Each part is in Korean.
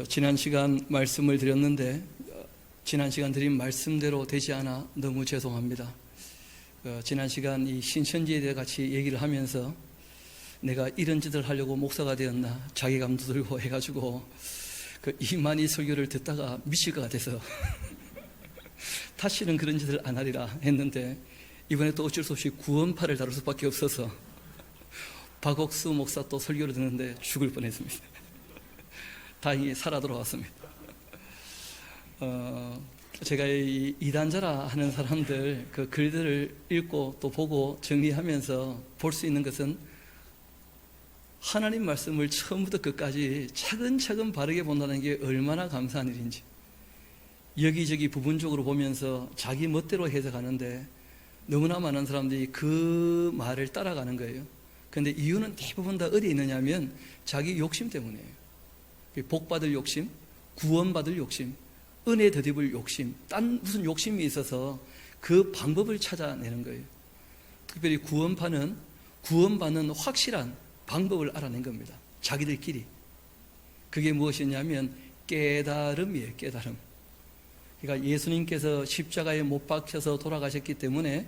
지난 시간 말씀을 드렸는데 지난 시간 드린 말씀대로 되지 않아 너무 죄송합니다. 지난 시간 이 신천지에 대해 같이 얘기를 하면서 내가 이런 짓을 하려고 목사가 되었나 자괴감도 들고 해가지고 이만희 설교를 듣다가 미칠 것 같아서 다시는 그런 짓을 안 하리라 했는데 이번에 또 어쩔 수 없이 구원파를 다룰 수밖에 없어서 박옥수 목사 또 설교를 듣는데 죽을 뻔했습니다. 다행히 살아 돌아왔습니다. 제가 이 이단자라 하는 사람들 그 글들을 읽고 또 보고 정리하면서 볼 수 있는 것은 하나님 말씀을 처음부터 끝까지 차근차근 바르게 본다는 게 얼마나 감사한 일인지, 여기저기 부분적으로 보면서 자기 멋대로 해석하는데 너무나 많은 사람들이 그 말을 따라가는 거예요. 그런데 이유는 대부분 다 어디에 있느냐면 자기 욕심 때문이에요. 복받을 욕심, 구원받을 욕심, 은혜 덧입을 욕심, 딴 무슨 욕심이 있어서 그 방법을 찾아내는 거예요. 특별히 구원받는 확실한 방법을 알아낸 겁니다. 자기들끼리. 그게 무엇이냐면 깨달음이에요. 깨달음. 그러니까 예수님께서 십자가에 못 박혀서 돌아가셨기 때문에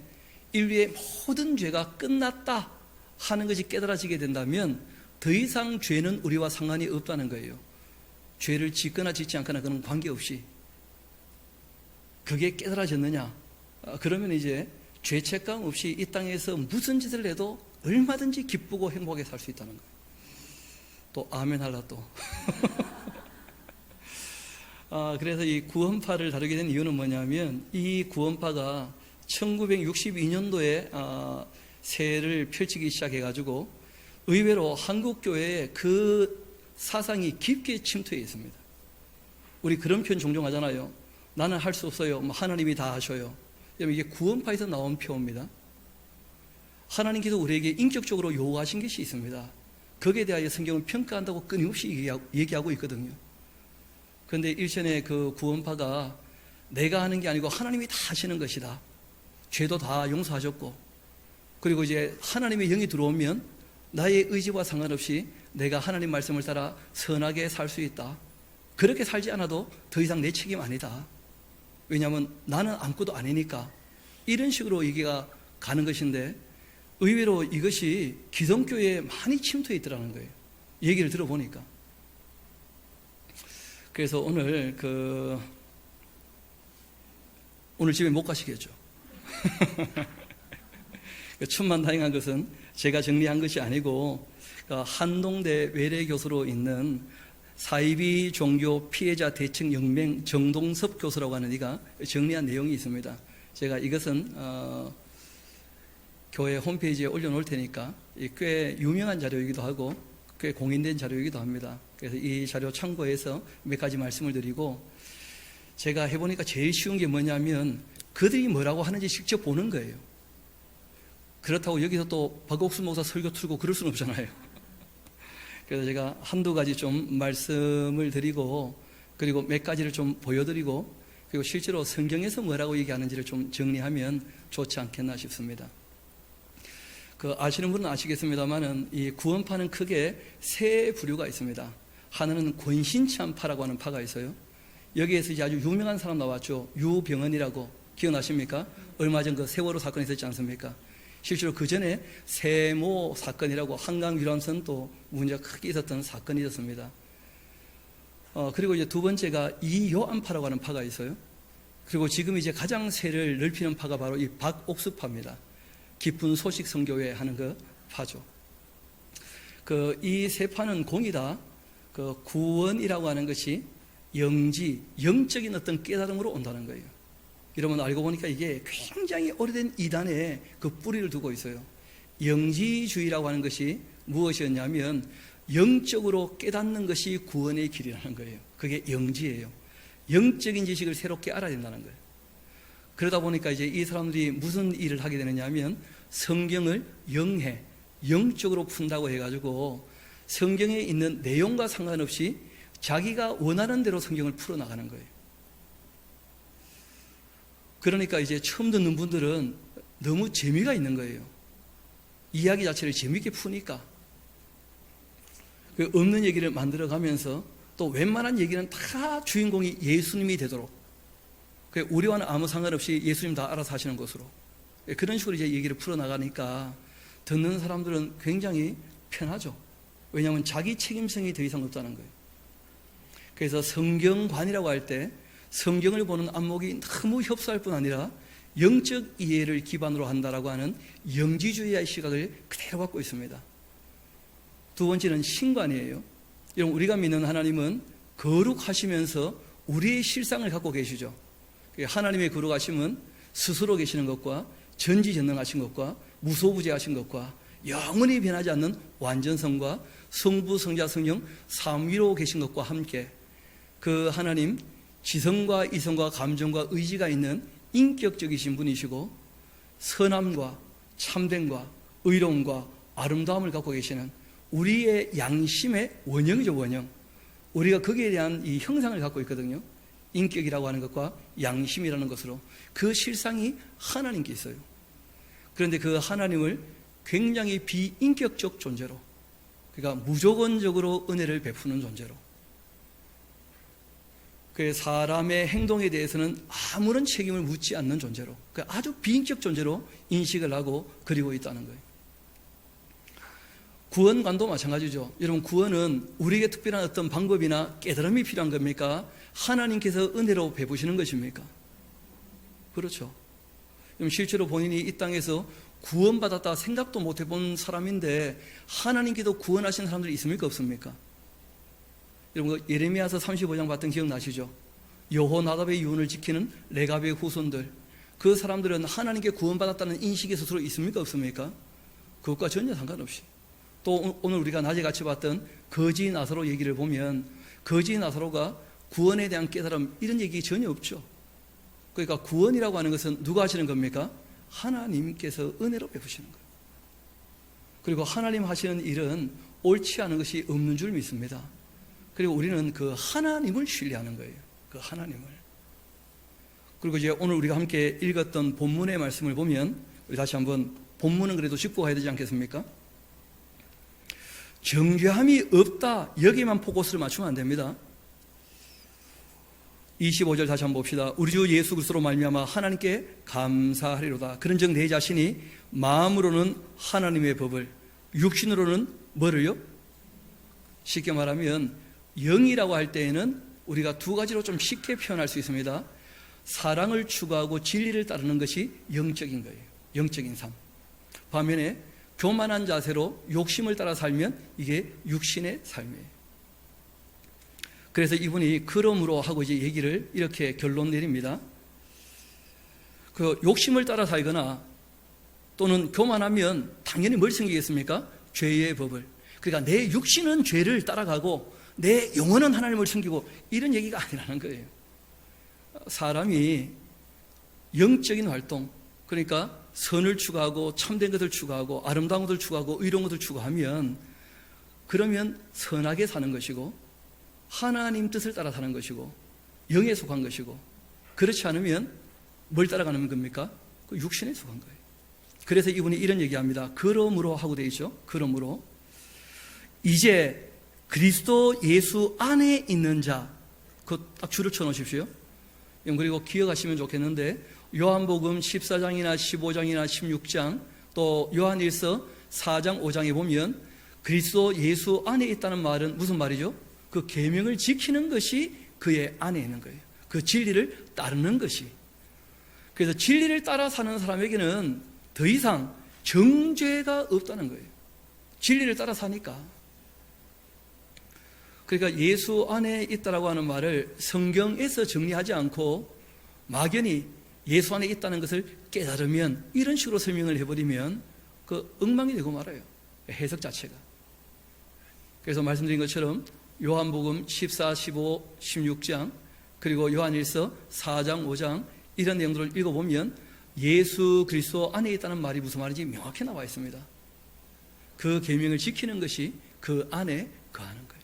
인류의 모든 죄가 끝났다 하는 것이 깨달아지게 된다면 더 이상 죄는 우리와 상관이 없다는 거예요. 죄를 짓거나 짓지 않거나 그런 관계없이. 그게 깨달아졌느냐? 그러면 이제 죄책감 없이 이 땅에서 무슨 짓을 해도 얼마든지 기쁘고 행복하게 살 수 있다는 거예요. 또 아멘 할라 또. 그래서 이 구원파를 다루게 된 이유는 뭐냐면 이 구원파가 1962년도에 세를 펼치기 시작해가지고 의외로 한국교회에 그 사상이 깊게 침투해 있습니다. 우리 그런 표현 종종 하잖아요. 나는 할 수 없어요. 하나님이 다 하셔요. 이게 구원파에서 나온 표현입니다. 하나님께서 우리에게 인격적으로 요구하신 것이 있습니다. 거기에 대하여 성경을 평가한다고 끊임없이 얘기하고 있거든요. 그런데 일전에 그 구원파가 내가 하는 게 아니고 하나님이 다 하시는 것이다. 죄도 다 용서하셨고, 그리고 이제 하나님의 영이 들어오면 나의 의지와 상관없이 내가 하나님 말씀을 따라 선하게 살 수 있다. 그렇게 살지 않아도 더 이상 내 책임 아니다. 왜냐하면 나는 아무것도 아니니까. 이런 식으로 얘기가 가는 것인데 의외로 이것이 기독교에 많이 침투해 있더라는 거예요. 얘기를 들어보니까. 그래서 오늘 집에 못 가시겠죠. 천만다행한 것은 제가 정리한 것이 아니고 한동대 외래교수로 있는 사이비 종교 피해자 대책 연맹 정동섭 교수라고 하는 이가 정리한 내용이 있습니다. 제가 이것은 교회 홈페이지에 올려놓을 테니까 꽤 유명한 자료이기도 하고 꽤 공인된 자료이기도 합니다. 그래서 이 자료 참고해서 몇 가지 말씀을 드리고, 제가 해보니까 제일 쉬운 게 뭐냐면 그들이 뭐라고 하는지 직접 보는 거예요. 그렇다고 여기서 또 박옥수 목사 설교 틀고 그럴 수는 없잖아요. 그래서 제가 한두 가지 좀 말씀을 드리고, 그리고 몇 가지를 좀 보여드리고, 그리고 실제로 성경에서 뭐라고 얘기하는지를 좀 정리하면 좋지 않겠나 싶습니다. 아시는 분은 아시겠습니다만은 이 구원파는 크게 세 부류가 있습니다. 하나는 권신찬파라고 하는 파가 있어요. 여기에서 이제 아주 유명한 사람 나왔죠. 유병헌이라고 기억나십니까? 얼마 전 그 세월호 사건이 있었지 않습니까? 실제로 그 전에 세모 사건이라고 한강 유람선 또 문제가 크게 있었던 사건이 있었습니다. 그리고 이제 두 번째가 이요한파라고 하는 파가 있어요. 그리고 지금 이제 가장 세를 넓히는 파가 바로 이 박옥수파입니다. 깊은 소식 선교회 하는 그 파죠. 이 세 파는 공이다. 구원이라고 하는 것이 영적인 어떤 깨달음으로 온다는 거예요. 여러분 알고 보니까 이게 굉장히 오래된 이단에 그 뿌리를 두고 있어요. 영지주의라고 하는 것이 무엇이었냐면 영적으로 깨닫는 것이 구원의 길이라는 거예요. 그게 영지예요. 영적인 지식을 새롭게 알아야 된다는 거예요. 그러다 보니까 이제 이 사람들이 무슨 일을 하게 되느냐 하면 성경을 영적으로 푼다고 해가지고 성경에 있는 내용과 상관없이 자기가 원하는 대로 성경을 풀어나가는 거예요. 그러니까 이제 처음 듣는 분들은 너무 재미가 있는 거예요. 이야기 자체를 재미있게 푸니까. 없는 얘기를 만들어가면서 또 웬만한 얘기는 다 주인공이 예수님이 되도록, 우리와는 아무 상관없이 예수님 다 알아서 하시는 것으로, 그런 식으로 이제 얘기를 풀어나가니까 듣는 사람들은 굉장히 편하죠. 왜냐하면 자기 책임성이 더 이상 없다는 거예요. 그래서 성경관이라고 할 때 성경을 보는 안목이 너무 협소할 뿐 아니라 영적 이해를 기반으로 한다라고 하는 영지주의의 시각을 그대로 갖고 있습니다. 두 번째는 신관이에요. 여러분, 우리가 믿는 하나님은 거룩하시면서 우리의 실상을 갖고 계시죠. 하나님의 거룩하심은 스스로 계시는 것과 전지전능하신 것과 무소부재하신 것과 영원히 변하지 않는 완전성과 성부, 성자, 성령 삼위로 계신 것과 함께 그 하나님 지성과 이성과 감정과 의지가 있는 인격적이신 분이시고 선함과 참됨과 의로움과 아름다움을 갖고 계시는 우리의 양심의 원형이죠. 원형. 우리가 거기에 대한 이 형상을 갖고 있거든요. 인격이라고 하는 것과 양심이라는 것으로 그 실상이 하나님께 있어요. 그런데 그 하나님을 굉장히 비인격적 존재로, 그러니까 무조건적으로 은혜를 베푸는 존재로, 그 사람의 행동에 대해서는 아무런 책임을 묻지 않는 존재로, 아주 비인격 존재로 인식을 하고 그리고 있다는 거예요. 구원관도 마찬가지죠. 여러분, 구원은 우리에게 특별한 어떤 방법이나 깨달음이 필요한 겁니까? 하나님께서 은혜로 베푸시는 것입니까? 그렇죠. 실제로 본인이 이 땅에서 구원받았다 생각도 못 해본 사람인데 하나님께도 구원하신 사람들이 있습니까? 없습니까? 여러분, 예레미야서 35장 봤던 기억나시죠? 여호나답의 유언을 지키는 레갑의 후손들, 그 사람들은 하나님께 구원받았다는 인식이 스스로 있습니까? 없습니까? 그것과 전혀 상관없이, 또 오늘 우리가 낮에 같이 봤던 거지 나사로 얘기를 보면 거지 나사로가 구원에 대한 깨달음, 이런 얘기 전혀 없죠. 그러니까 구원이라고 하는 것은 누가 하시는 겁니까? 하나님께서 은혜로 베푸시는 거예요. 그리고 하나님 하시는 일은 옳지 않은 것이 없는 줄 믿습니다. 그리고 우리는 그 하나님을 신뢰하는 거예요. 그 하나님을. 그리고 이제 오늘 우리가 함께 읽었던 본문의 말씀을 보면, 우리 다시 한번 본문은 그래도 짚고 가야 되지 않겠습니까? 정죄함이 없다, 여기에만 포커스를 맞추면 안 됩니다. 25절 다시 한번 봅시다. 우리 주 예수 그리스도로 말미암아 하나님께 감사하리로다. 그런즉 내 자신이 마음으로는 하나님의 법을, 육신으로는 뭐를요? 쉽게 말하면 영이라고 할 때에는 우리가 두 가지로 좀 쉽게 표현할 수 있습니다. 사랑을 추구하고 진리를 따르는 것이 영적인 거예요. 영적인 삶. 반면에 교만한 자세로 욕심을 따라 살면 이게 육신의 삶이에요. 그래서 이분이 그러므로 하고 이제 얘기를 이렇게 결론 내립니다. 그 욕심을 따라 살거나 또는 교만하면 당연히 뭘 섬기겠습니까? 죄의 법을. 그러니까 내 육신은 죄를 따라가고 내 영혼은 하나님을 섬기고, 이런 얘기가 아니라는 거예요. 사람이 영적인 활동, 그러니까 선을 추구하고 참된 것을 추구하고 아름다운 것을 추구하고 의로운 것을 추구하면, 그러면 선하게 사는 것이고 하나님 뜻을 따라 사는 것이고 영에 속한 것이고, 그렇지 않으면 뭘 따라가는 겁니까? 그 육신에 속한 거예요. 그래서 이분이 이런 얘기합니다. 그러므로 하고 되어 있죠. 그러므로 이제 그리스도 예수 안에 있는 자, 그 딱 줄을 쳐놓으십시오. 그리고 기억하시면 좋겠는데, 요한복음 14장이나 15장이나 16장, 또 요한일서 4장 5장에 보면 그리스도 예수 안에 있다는 말은 무슨 말이죠? 그 계명을 지키는 것이 그의 안에 있는 거예요. 그 진리를 따르는 것이. 그래서 진리를 따라 사는 사람에게는 더 이상 정죄가 없다는 거예요. 진리를 따라 사니까. 그러니까 예수 안에 있다라고 하는 말을 성경에서 정리하지 않고 막연히 예수 안에 있다는 것을 깨달으면, 이런 식으로 설명을 해버리면 그 엉망이 되고 말아요. 해석 자체가. 그래서 말씀드린 것처럼 요한복음 14, 15, 16장 그리고 요한일서 4장, 5장 이런 내용들을 읽어보면 예수 그리스도 안에 있다는 말이 무슨 말인지 명확히 나와 있습니다. 그 계명을 지키는 것이 그 안에 거하는 거예요.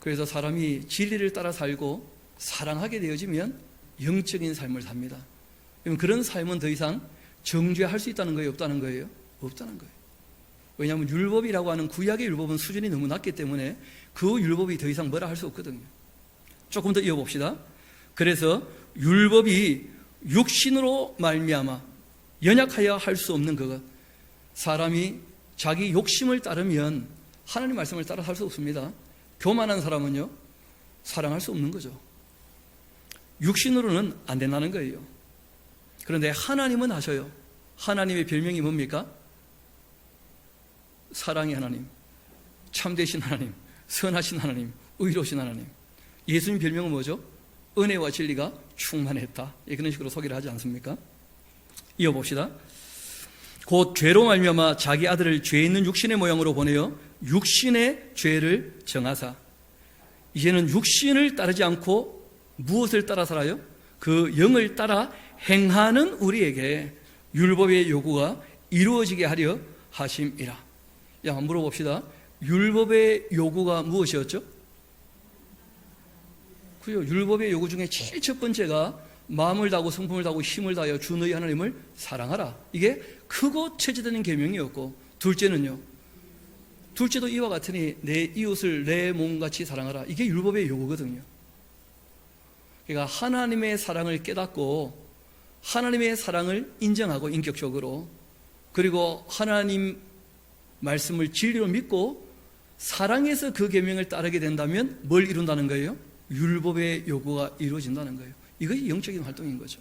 그래서 사람이 진리를 따라 살고 사랑하게 되어지면 영적인 삶을 삽니다. 그런 삶은 더 이상 정죄할 수 있다는 거예요? 없다는 거예요? 없다는 거예요. 왜냐하면 율법이라고 하는 구약의 율법은 수준이 너무 낮기 때문에 그 율법이 더 이상 뭐라 할 수 없거든요. 조금 더 이어봅시다. 그래서 율법이 육신으로 말미암아 연약하여 할 수 없는 그것, 사람이 자기 욕심을 따르면 하나님 말씀을 따라 살 수 없습니다. 교만한 사람은요, 사랑할 수 없는 거죠. 육신으로는 안 된다는 거예요. 그런데 하나님은 하셔요. 하나님의 별명이 뭡니까? 사랑의 하나님, 참되신 하나님, 선하신 하나님, 의로우신 하나님. 예수님 별명은 뭐죠? 은혜와 진리가 충만했다. 그런 식으로 소개를 하지 않습니까? 이어봅시다. 곧 죄로 말미암아 자기 아들을 죄 있는 육신의 모양으로 보내어 육신의 죄를 정하사. 이제는 육신을 따르지 않고 무엇을 따라 살아요? 그 영을 따라 행하는 우리에게 율법의 요구가 이루어지게 하려 하심이라. 한번 물어봅시다. 율법의 요구가 무엇이었죠? 그죠? 율법의 요구 중에 제일 첫 번째가 마음을 다하고 성품을 다하고 힘을 다하여 주 너희 하나님을 사랑하라. 이게 크고 체제되는 계명이었고, 둘째는요, 둘째도 이와 같으니 내 이웃을 내 몸같이 사랑하라. 이게 율법의 요구거든요. 그러니까 하나님의 사랑을 깨닫고 하나님의 사랑을 인정하고 인격적으로, 그리고 하나님 말씀을 진리로 믿고 사랑해서 그 계명을 따르게 된다면 뭘 이룬다는 거예요? 율법의 요구가 이루어진다는 거예요. 이것이 영적인 활동인 거죠.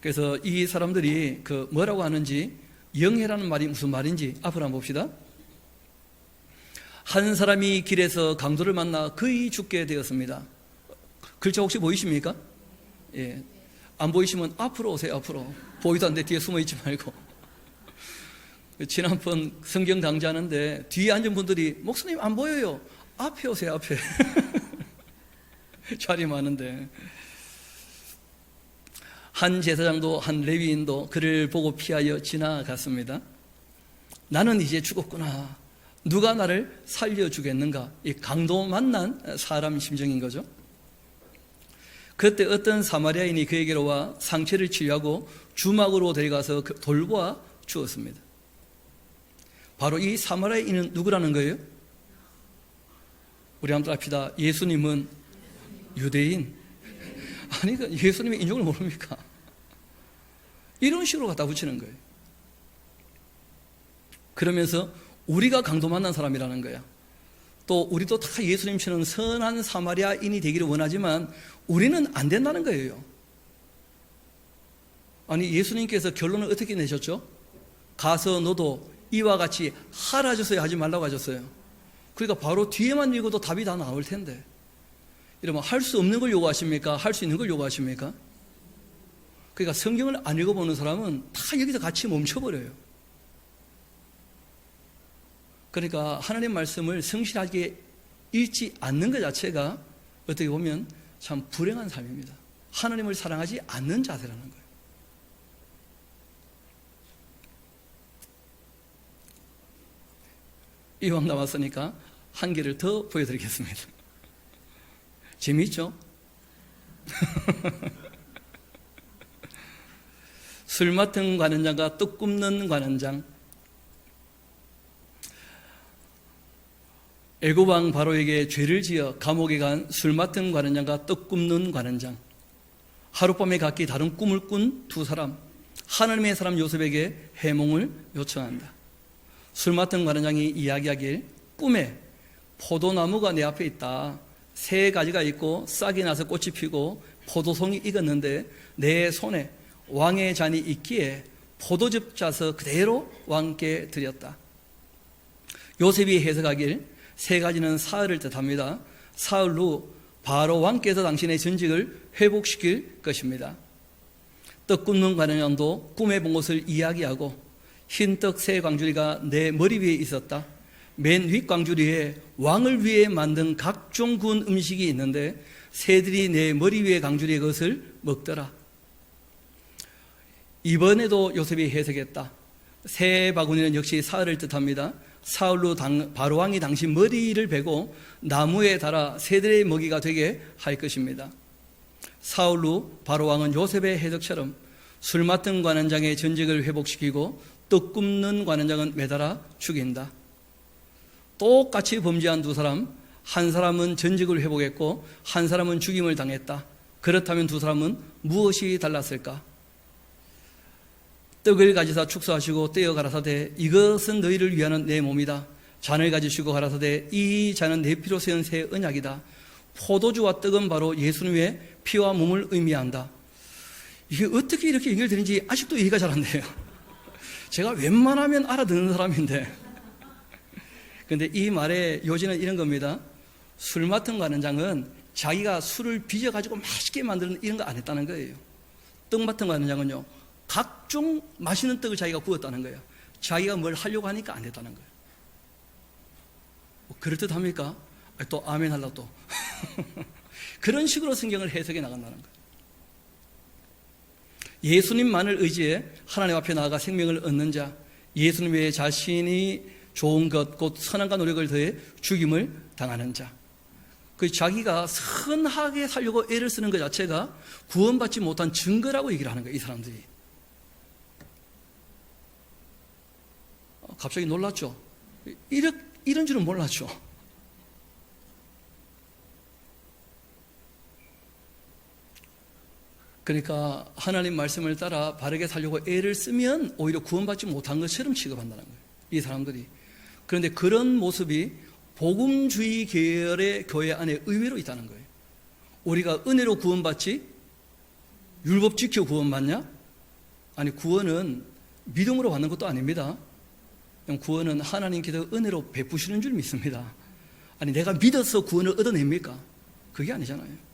그래서 이 사람들이 뭐라고 하는지, 영해라는 말이 무슨 말인지 앞으로 한번 봅시다. 한 사람이 길에서 강도를 만나 거의 죽게 되었습니다. 글자 혹시 보이십니까? 예. 안 보이시면 앞으로 오세요. 앞으로. 보이도 안 돼. 뒤에 숨어 있지 말고. 지난번 성경 강좌하는데 뒤에 앉은 분들이 목사님 안 보여요. 앞에 오세요. 앞에. 자리 많은데. 한 제사장도 한 레위인도 그를 보고 피하여 지나갔습니다. 나는 이제 죽었구나. 누가 나를 살려주겠는가? 이 강도 만난 사람 심정인 거죠. 그때 어떤 사마리아인이 그에게로 와 상처를 치료하고 주막으로 데려가서 돌보아 주었습니다. 바로 이 사마리아인은 누구라는 거예요? 우리 한번 합시다. 예수님은 유대인. 아니, 예수님의 인종을 모릅니까? 이런 식으로 갖다 붙이는 거예요. 그러면서 우리가 강도 만난 사람이라는 거야. 또 우리도 다 예수님처럼 선한 사마리아인이 되기를 원하지만 우리는 안 된다는 거예요. 아니, 예수님께서 결론을 어떻게 내셨죠? 가서 너도 이와 같이 하라 하셨어요? 하지 말라고 하셨어요? 그러니까 바로 뒤에만 읽어도 답이 다 나올 텐데, 이러면 할 수 없는 걸 요구하십니까? 할 수 있는 걸 요구하십니까? 그러니까 성경을 안 읽어보는 사람은 다 여기서 같이 멈춰버려요. 그러니까 하나님 말씀을 성실하게 읽지 않는 것 자체가 어떻게 보면 참 불행한 삶입니다. 하나님을 사랑하지 않는 자세라는 거예요. 이왕 남았으니까 한 개를 더 보여드리겠습니다. 재미있죠? 술 맡은 관원장과 떡 굽는 관원장. 애굽왕 바로에게 죄를 지어 감옥에 간 술 맡은 관원장과 떡 굽는 관원장. 하룻밤에 각기 다른 꿈을 꾼 두 사람. 하나님의 사람 요셉에게 해몽을 요청한다. 술 맡은 관원장이 이야기하길, 꿈에 포도나무가 내 앞에 있다. 세 가지가 있고 싹이 나서 꽃이 피고 포도송이 익었는데 내 손에 왕의 잔이 있기에 포도즙 짜서 그대로 왕께 드렸다. 요셉이 해석하길, 세 가지는 사흘을 뜻합니다. 사흘 후 바로 왕께서 당신의 전직을 회복시킬 것입니다. 떡 굽는 관원장도 꿈에 본 것을 이야기하고, 흰떡 세 광주리가 내 머리 위에 있었다. 맨 윗 광주리에 왕을 위해 만든 각종 구운 음식이 있는데 새들이 내 머리 위에 광주리의 것을 먹더라. 이번에도 요셉이 해석했다. 새 바구니는 역시 사흘을 뜻합니다. 사흘 후 바로 왕이 당신 머리를 베고 나무에 달아 새들의 먹이가 되게 할 것입니다. 사흘 후 바로 왕은 요셉의 해석처럼 술 맡은 관원장의 전직을 회복시키고 떡 굽는 관원장은 매달아 죽인다. 똑같이 범죄한 두 사람, 한 사람은 전직을 회복했고 한 사람은 죽임을 당했다. 그렇다면 두 사람은 무엇이 달랐을까? 떡을 가지사 축사하시고 떼어 가라사대 이것은 너희를 위하는 내 몸이다. 잔을 가지시고 가라사대 이 잔은 내 피로 세운 새 언약이다. 포도주와 떡은 바로 예수님의 피와 몸을 의미한다. 이게 어떻게 이렇게 얘기를 드는지 아직도 이해가 잘 안 돼요. 제가 웬만하면 알아듣는 사람인데. 근데 이 말의 요지는 이런 겁니다. 술 맡은 관원장은 자기가 술을 빚어가지고 맛있게 만드는 이런 거 안 했다는 거예요. 떡 맡은 관원장은요, 각종 맛있는 떡을 자기가 구웠다는 거예요. 자기가 뭘 하려고 하니까 안 됐다는 거예요. 그럴듯합니까? 또 아멘 하려고 또. 그런 식으로 성경을 해석해 나간다는 거예요. 예수님만을 의지해 하나님 앞에 나아가 생명을 얻는 자, 예수님 외에 자신이 좋은 것, 곧 선함과 노력을 더해 죽임을 당하는 자. 그 자기가 선하게 살려고 애를 쓰는 것 자체가 구원받지 못한 증거라고 얘기를 하는 거예요, 이 사람들이. 갑자기 놀랐죠? 이런 줄은 몰랐죠? 그러니까 하나님 말씀을 따라 바르게 살려고 애를 쓰면 오히려 구원받지 못한 것처럼 취급한다는 거예요, 이 사람들이. 그런데 그런 모습이 복음주의 계열의 교회 안에 의외로 있다는 거예요. 우리가 은혜로 구원받지 율법 지켜 구원받냐? 아니, 구원은 믿음으로 받는 것도 아닙니다. 구원은 하나님께서 은혜로 베푸시는 줄 믿습니다. 아니, 내가 믿어서 구원을 얻어냅니까? 그게 아니잖아요.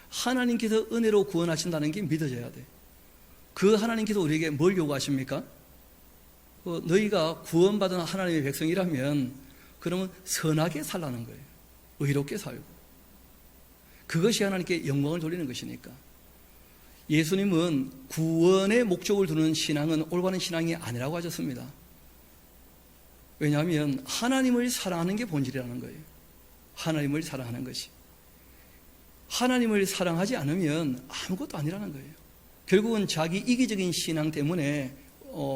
하나님께서 은혜로 구원하신다는 게 믿어져야 돼. 그 하나님께서 우리에게 뭘 요구하십니까? 너희가 구원받은 하나님의 백성이라면 그러면 선하게 살라는 거예요. 의롭게 살고. 그것이 하나님께 영광을 돌리는 것이니까. 예수님은 구원의 목적을 두는 신앙은 올바른 신앙이 아니라고 하셨습니다. 왜냐하면 하나님을 사랑하는 게 본질이라는 거예요. 하나님을 사랑하는 것이. 하나님을 사랑하지 않으면 아무것도 아니라는 거예요. 결국은 자기 이기적인 신앙 때문에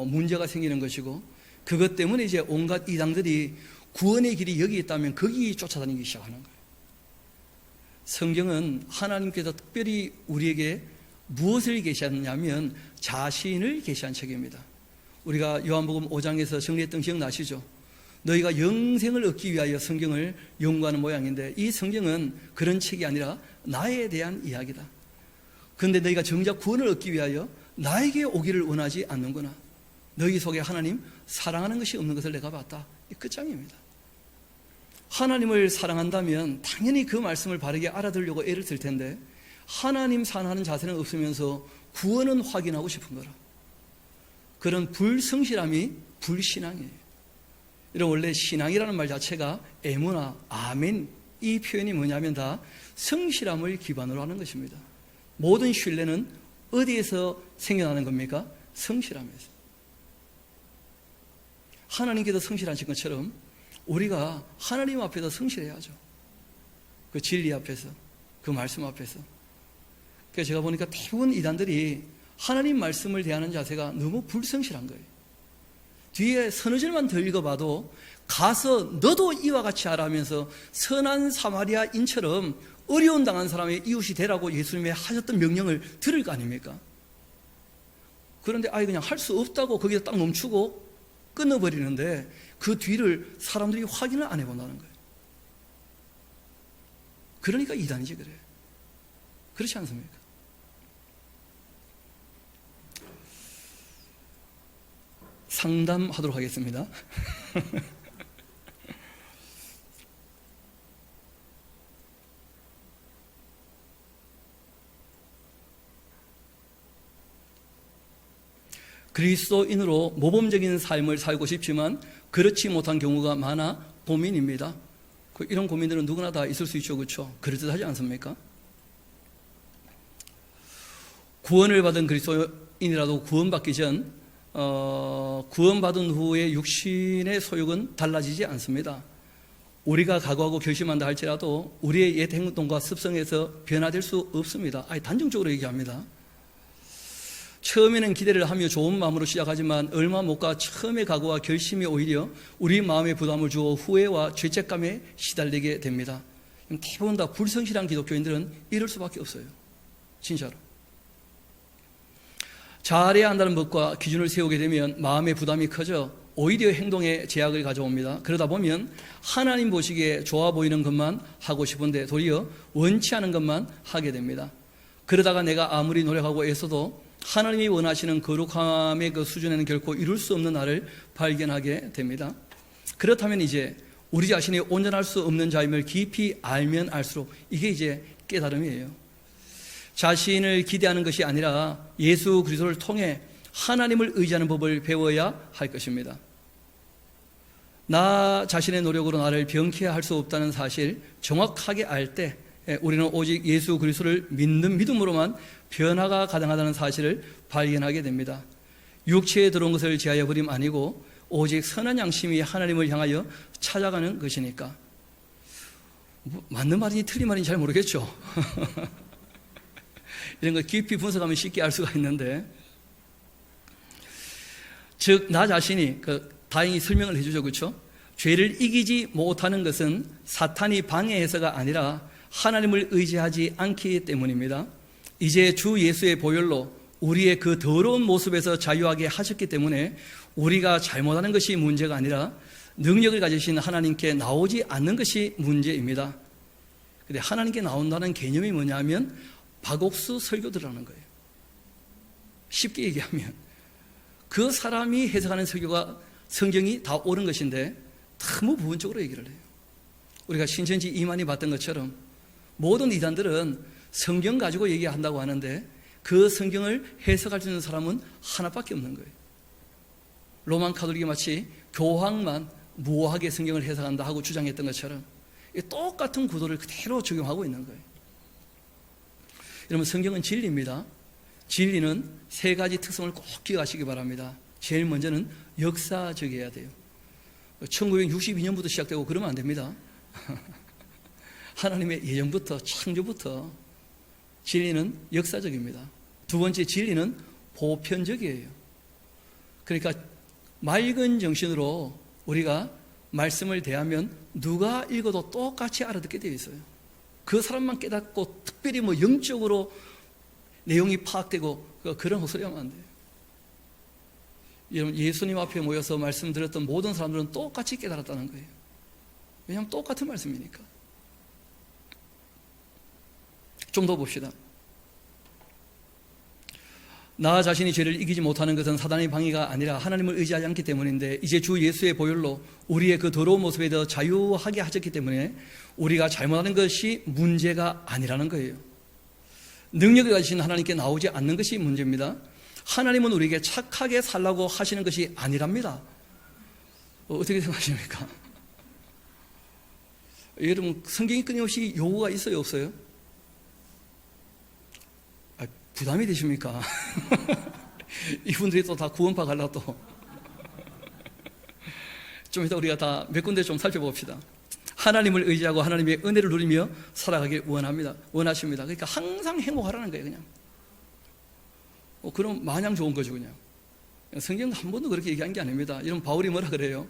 문제가 생기는 것이고, 그것 때문에 이제 온갖 이당들이 구원의 길이 여기 있다면 거기 쫓아다니기 시작하는 거예요. 성경은 하나님께서 특별히 우리에게 무엇을 계시하느냐면 자신을 계시한 책입니다. 우리가 요한복음 5장에서 정리했던 기억나시죠? 너희가 영생을 얻기 위하여 성경을 연구하는 모양인데, 이 성경은 그런 책이 아니라 나에 대한 이야기다. 그런데 너희가 정작 구원을 얻기 위하여 나에게 오기를 원하지 않는구나. 너희 속에 하나님 사랑하는 것이 없는 것을 내가 봤다. 이 끝장입니다. 하나님을 사랑한다면 당연히 그 말씀을 바르게 알아들으려고 애를 쓸 텐데, 하나님 사랑하는 자세는 없으면서 구원은 확인하고 싶은 거라. 그런 불성실함이 불신앙이에요. 이런 원래 신앙이라는 말 자체가 에무나, 아멘, 이 표현이 뭐냐면 다 성실함을 기반으로 하는 것입니다. 모든 신뢰는 어디에서 생겨나는 겁니까? 성실함에서. 하나님께서 성실하신 것처럼 우리가 하나님 앞에서 성실해야죠. 그 진리 앞에서, 그 말씀 앞에서. 그래서 제가 보니까 대부분 이단들이 하나님 말씀을 대하는 자세가 너무 불성실한 거예요. 뒤에 서너 절만 더 읽어봐도 가서 너도 이와 같이 하라면서 선한 사마리아인처럼 어려운 당한 사람의 이웃이 되라고 예수님이 하셨던 명령을 들을 거 아닙니까? 그런데 아예 그냥 할 수 없다고 거기서 딱 멈추고 끊어버리는데 그 뒤를 사람들이 확인을 안 해본다는 거예요. 그러니까 이단이지 그래. 그렇지 않습니까? 상담하도록 하겠습니다. 그리스도인으로 모범적인 삶을 살고 싶지만 그렇지 못한 경우가 많아 고민입니다. 이런 고민들은 누구나 다 있을 수 있죠, 그렇죠? 그럴듯하지 않습니까? 구원을 받은 그리스도인이라도 구원받기 전 구원받은 후에 육신의 소욕은 달라지지 않습니다. 우리가 각오하고 결심한다 할지라도 우리의 옛 행동과 습성에서 변화될 수 없습니다. 아예 단정적으로 얘기합니다. 처음에는 기대를 하며 좋은 마음으로 시작하지만 얼마 못 가 처음의 각오와 결심이 오히려 우리 마음에 부담을 주어 후회와 죄책감에 시달리게 됩니다. 대부분 다 불성실한 기독교인들은 이럴 수밖에 없어요. 진짜로. 잘해야 한다는 법과 기준을 세우게 되면 마음의 부담이 커져 오히려 행동에 제약을 가져옵니다. 그러다 보면 하나님 보시기에 좋아 보이는 것만 하고 싶은데 도리어 원치 않은 것만 하게 됩니다. 그러다가 내가 아무리 노력하고 애써도 하나님이 원하시는 거룩함의 그 수준에는 결코 이룰 수 없는 나를 발견하게 됩니다. 그렇다면 이제 우리 자신이 온전할 수 없는 자임을 깊이 알면 알수록 이게 이제 깨달음이에요. 자신을 기대하는 것이 아니라 예수 그리스도를 통해 하나님을 의지하는 법을 배워야 할 것입니다. 나 자신의 노력으로 나를 병케 할 수 없다는 사실 정확하게 알 때 우리는 오직 예수 그리스도를 믿는 믿음으로만 변화가 가능하다는 사실을 발견하게 됩니다. 육체에 들어온 것을 제하여 버림 아니고 오직 선한 양심이 하나님을 향하여 찾아가는 것이니까. 맞는 말인지 틀린 말인지 잘 모르겠죠. 이런 거 깊이 분석하면 쉽게 알 수가 있는데, 즉 나 자신이 다행히 설명을 해주죠, 그렇죠? 죄를 이기지 못하는 것은 사탄이 방해해서가 아니라 하나님을 의지하지 않기 때문입니다. 이제 주 예수의 보혈로 우리의 그 더러운 모습에서 자유하게 하셨기 때문에 우리가 잘못하는 것이 문제가 아니라 능력을 가지신 하나님께 나오지 않는 것이 문제입니다. 근데 하나님께 나온다는 개념이 뭐냐면 박옥수 설교들이라는 거예요. 쉽게 얘기하면 그 사람이 해석하는 설교가 성경이 다 옳은 것인데 너무 부분적으로 얘기를 해요. 우리가 신천지 이만희 봤던 것처럼 모든 이단들은 성경 가지고 얘기한다고 하는데 그 성경을 해석할 수 있는 사람은 하나밖에 없는 거예요. 로만 카톨릭이 마치 교황만 무오하게 성경을 해석한다 하고 주장했던 것처럼 똑같은 구도를 그대로 적용하고 있는 거예요. 여러분, 성경은 진리입니다. 진리는 세 가지 특성을 꼭 기억하시기 바랍니다. 제일 먼저는 역사적이어야 돼요. 1962년부터 시작되고 그러면 안 됩니다. 하나님의 예정부터, 창조부터 진리는 역사적입니다. 두 번째, 진리는 보편적이에요. 그러니까 맑은 정신으로 우리가 말씀을 대하면 누가 읽어도 똑같이 알아듣게 되어 있어요. 그 사람만 깨닫고 특별히 영적으로 내용이 파악되고 그런 헛소리하면 안 돼요. 여러분, 예수님 앞에 모여서 말씀드렸던 모든 사람들은 똑같이 깨달았다는 거예요. 왜냐하면 똑같은 말씀이니까. 좀 더 봅시다. 나 자신이 죄를 이기지 못하는 것은 사단의 방해가 아니라 하나님을 의지하지 않기 때문인데 이제 주 예수의 보혈로 우리의 그 더러운 모습에 더 자유하게 하셨기 때문에 우리가 잘못하는 것이 문제가 아니라는 거예요. 능력을 가지신 하나님께 나오지 않는 것이 문제입니다. 하나님은 우리에게 착하게 살라고 하시는 것이 아니랍니다. 어떻게 생각하십니까? 여러분, 성경이 끊임없이 요구가 있어요, 없어요? 부담이 되십니까? 이분들이 또 다 구원파 갈라 또. 좀 이따 우리가 다 몇 군데 좀 살펴봅시다. 하나님을 의지하고 하나님의 은혜를 누리며 살아가길 원하십니다. 그러니까 항상 행복하라는 거예요, 그냥. 그럼 마냥 좋은 거죠, 그냥. 성경은 한 번도 그렇게 얘기한 게 아닙니다. 이런 바울이 뭐라 그래요?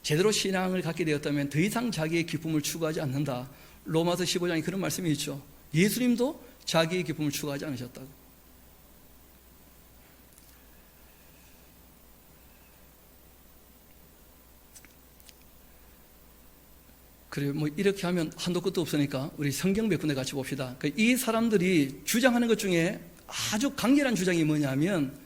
제대로 신앙을 갖게 되었다면 더 이상 자기의 기쁨을 추구하지 않는다. 로마서 15장에 그런 말씀이 있죠. 예수님도 자기의 기쁨을 추구하지 않으셨다고. 그래요. 이렇게 하면 한도 끝도 없으니까 우리 성경 몇 군데 같이 봅시다. 이 사람들이 주장하는 것 중에 아주 강렬한 주장이 뭐냐면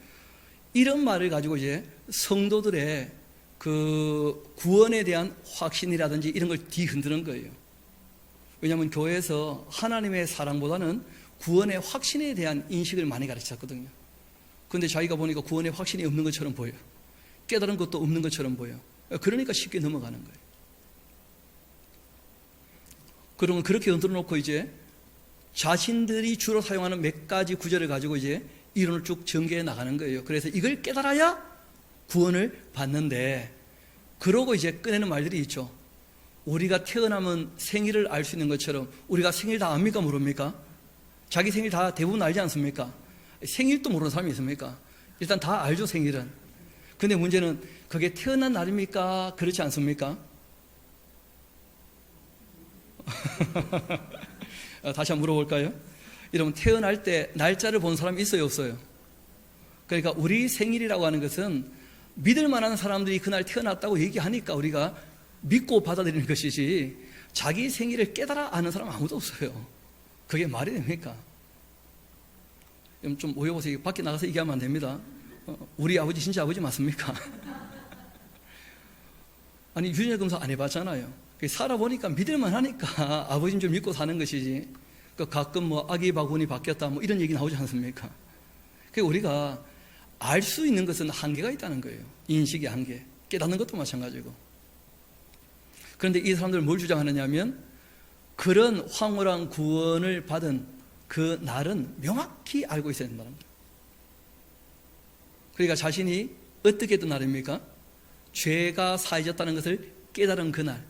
이런 말을 가지고 이제 성도들의 그 구원에 대한 확신이라든지 이런 걸 뒤흔드는 거예요. 왜냐하면 교회에서 하나님의 사랑보다는 구원의 확신에 대한 인식을 많이 가르쳤거든요. 그런데 자기가 보니까 구원의 확신이 없는 것처럼 보여요. 깨달은 것도 없는 것처럼 보여요. 그러니까 쉽게 넘어가는 거예요. 그러면 그렇게 흔들어 놓고 이제 자신들이 주로 사용하는 몇 가지 구절을 가지고 이제 이론을 쭉 전개해 나가는 거예요. 그래서 이걸 깨달아야 구원을 받는데, 그러고 이제 꺼내는 말들이 있죠. 우리가 태어나면 생일을 알 수 있는 것처럼 우리가 생일 다 압니까, 모릅니까? 자기 생일 다 대부분 알지 않습니까? 생일도 모르는 사람이 있습니까? 일단 다 알죠, 생일은. 근데 문제는 그게 태어난 날입니까? 그렇지 않습니까? 다시 한번 물어볼까요? 여러분, 태어날 때 날짜를 본 사람이 있어요, 없어요? 그러니까 우리 생일이라고 하는 것은 믿을 만한 사람들이 그날 태어났다고 얘기하니까 우리가 믿고 받아들이는 것이지, 자기 생일을 깨달아 아는 사람 아무도 없어요. 그게 말이 됩니까? 좀 오해보세요. 밖에 나가서 얘기하면 안 됩니다. 우리 아버지 진짜 아버지 맞습니까? 아니, 유전자 검사 안 해봤잖아요. 살아보니까 믿을만 하니까 아버지는 좀 믿고 사는 것이지, 가끔 뭐 아기 바구니 바뀌었다 뭐 이런 얘기 나오지 않습니까? 그러니까 우리가 알 수 있는 것은 한계가 있다는 거예요. 인식의 한계, 깨닫는 것도 마찬가지고. 그런데 이 사람들은 뭘 주장하느냐 하면, 그런 황홀한 구원을 받은 그 날은 명확히 알고 있어야 된다는 거예요. 그러니까 자신이 어떻게 된 날입니까? 죄가 사해졌다는 것을 깨달은 그날.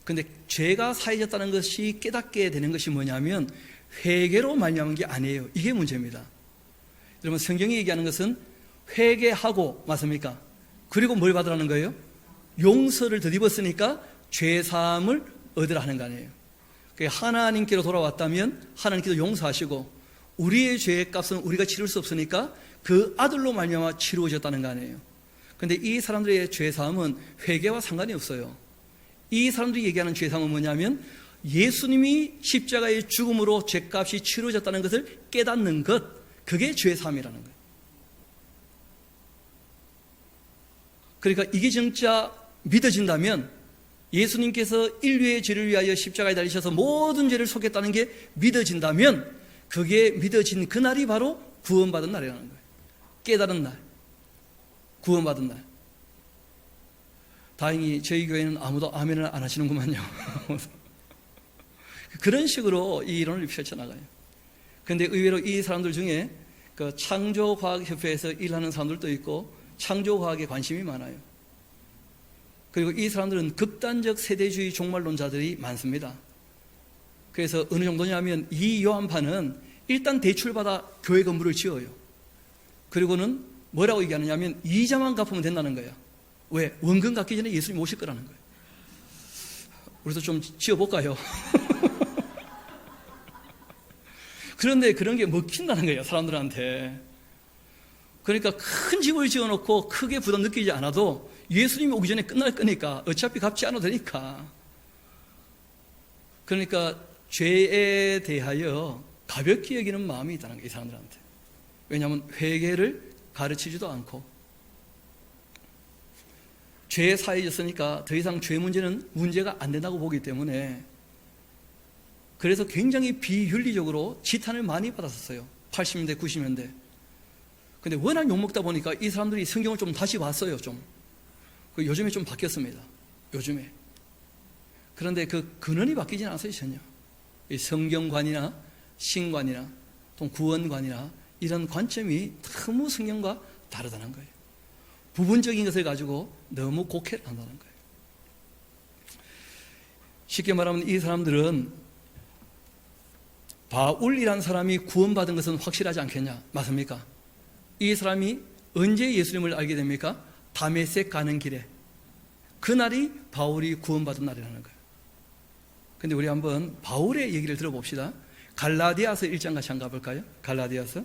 근데 죄가 사해졌다는 것이 깨닫게 되는 것이 뭐냐면 회개로 말미암은 게 아니에요. 이게 문제입니다. 여러분, 성경이 얘기하는 것은 회개하고, 맞습니까? 그리고 뭘 받으라는 거예요? 용서를 덧입었으니까 죄사함을 얻으라 하는 거 아니에요. 하나님께로 돌아왔다면 하나님께서 용서하시고, 우리의 죄의 값은 우리가 치를 수 없으니까 그 아들로 말미암아 치루어졌다는 거 아니에요. 그런데 이 사람들의 죄사함은 회개와 상관이 없어요. 이 사람들이 얘기하는 죄사함은 뭐냐면 예수님이 십자가의 죽음으로 죄값이 치루어졌다는 것을 깨닫는 것, 그게 죄사함이라는 거예요. 그러니까 이게 진짜 믿어진다면, 예수님께서 인류의 죄를 위하여 십자가에 달리셔서 모든 죄를 속했다는 게 믿어진다면, 그게 믿어진 그날이 바로 구원받은 날이라는 거예요. 깨달은 날, 구원받은 날. 다행히 저희 교회는 아무도 아멘을 안 하시는구만요. 그런 식으로 이 이론을 펼쳐나가요. 그런데 의외로 이 사람들 중에 그 창조과학협회에서 일하는 사람들도 있고 창조과학에 관심이 많아요. 그리고 이 사람들은 극단적 세대주의 종말론자들이 많습니다. 그래서 어느 정도냐면 이 요한파는 일단 대출받아 교회 건물을 지어요. 그리고는 뭐라고 얘기하느냐면 이자만 갚으면 된다는 거예요. 왜? 원금 갚기 전에 예수님 오실 거라는 거예요. 우리도 좀 지어볼까요? 그런데 그런 게 먹힌다는 거예요, 사람들한테. 그러니까 큰 집을 지어놓고 크게 부담 느끼지 않아도 예수님이 오기 전에 끝날 거니까, 어차피 갚지 않아도 되니까. 그러니까 죄에 대하여 가볍게 여기는 마음이 있다는 거예요, 이 사람들한테. 왜냐하면 회개를 가르치지도 않고, 죄에 사해졌으니까 더 이상 죄 문제는 문제가 안 된다고 보기 때문에, 그래서 굉장히 비윤리적으로 지탄을 많이 받았었어요, 80년대, 90년대. 근데 워낙 욕먹다 보니까 이 사람들이 성경을 좀 다시 봤어요, 좀. 요즘에 좀 바뀌었습니다, 요즘에. 그런데 그 근원이 바뀌지는 않았어요, 전혀. 이 성경관이나 신관이나 또 구원관이나 이런 관점이 너무 성경과 다르다는 거예요. 부분적인 것을 가지고 너무 곡해를 한다는 거예요. 쉽게 말하면 이 사람들은 바울이라는 사람이 구원받은 것은 확실하지 않겠냐, 맞습니까? 이 사람이 언제 예수님을 알게 됩니까? 다메섹 가는 길에. 그날이 바울이 구원받은 날이라는 거예요. 근데 우리 한번 바울의 얘기를 들어봅시다. 갈라디아서 1장 같이 한번 가볼까요? 갈라디아서.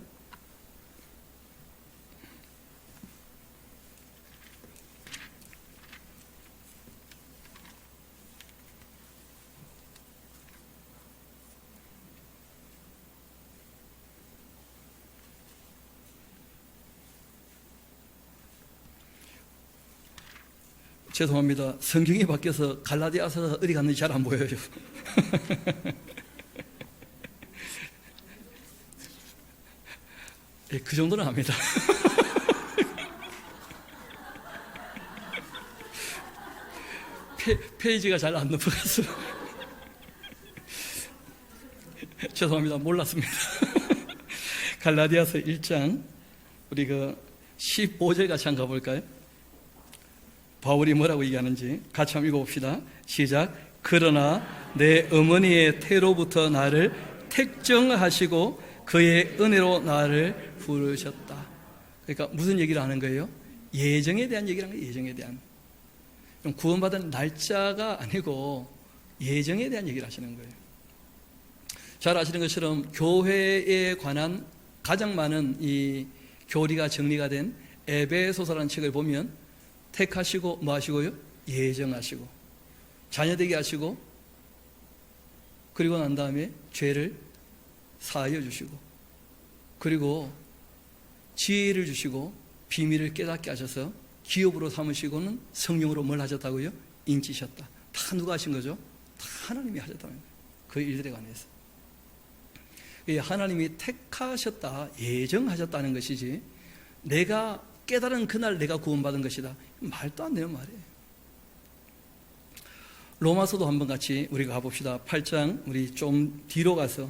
죄송합니다. 성경이 바뀌어서 갈라디아서가 어디 갔는지 잘 안 보여요. 예, 그 정도는 압니다. 페이지가 잘 안 넘어갔어요. 죄송합니다. 몰랐습니다. 갈라디아서 1장 우리 15절 같이 한번 가볼까요? 바울이 뭐라고 얘기하는지 같이 한번 읽어봅시다. 시작. 그러나 내 어머니의 태로부터 나를 택정하시고 그의 은혜로 나를 부르셨다. 그러니까 무슨 얘기를 하는 거예요? 예정에 대한 얘기를 하는 거예요. 예정에 대한. 구원받은 날짜가 아니고 예정에 대한 얘기를 하시는 거예요. 잘 아시는 것처럼 교회에 관한 가장 많은 이 교리가 정리가 된 에베소서라는 책을 보면 택하시고 뭐 하시고요? 예정하시고 자녀되게 하시고 그리고 난 다음에 죄를 사하여 주시고 그리고 지혜를 주시고 비밀을 깨닫게 하셔서 기업으로 삼으시고는 성령으로 뭘 하셨다고요? 인치셨다. 다 누가 하신 거죠? 다 하나님이 하셨다는 거예요. 그 일들에 관해서. 하나님이 택하셨다, 예정하셨다는 것이지 내가 깨달은 그날 내가 구원받은 것이다. 말도 안 되는 말이에요. 로마서도 한번 같이 우리가 가봅시다. 8장 우리 좀 뒤로 가서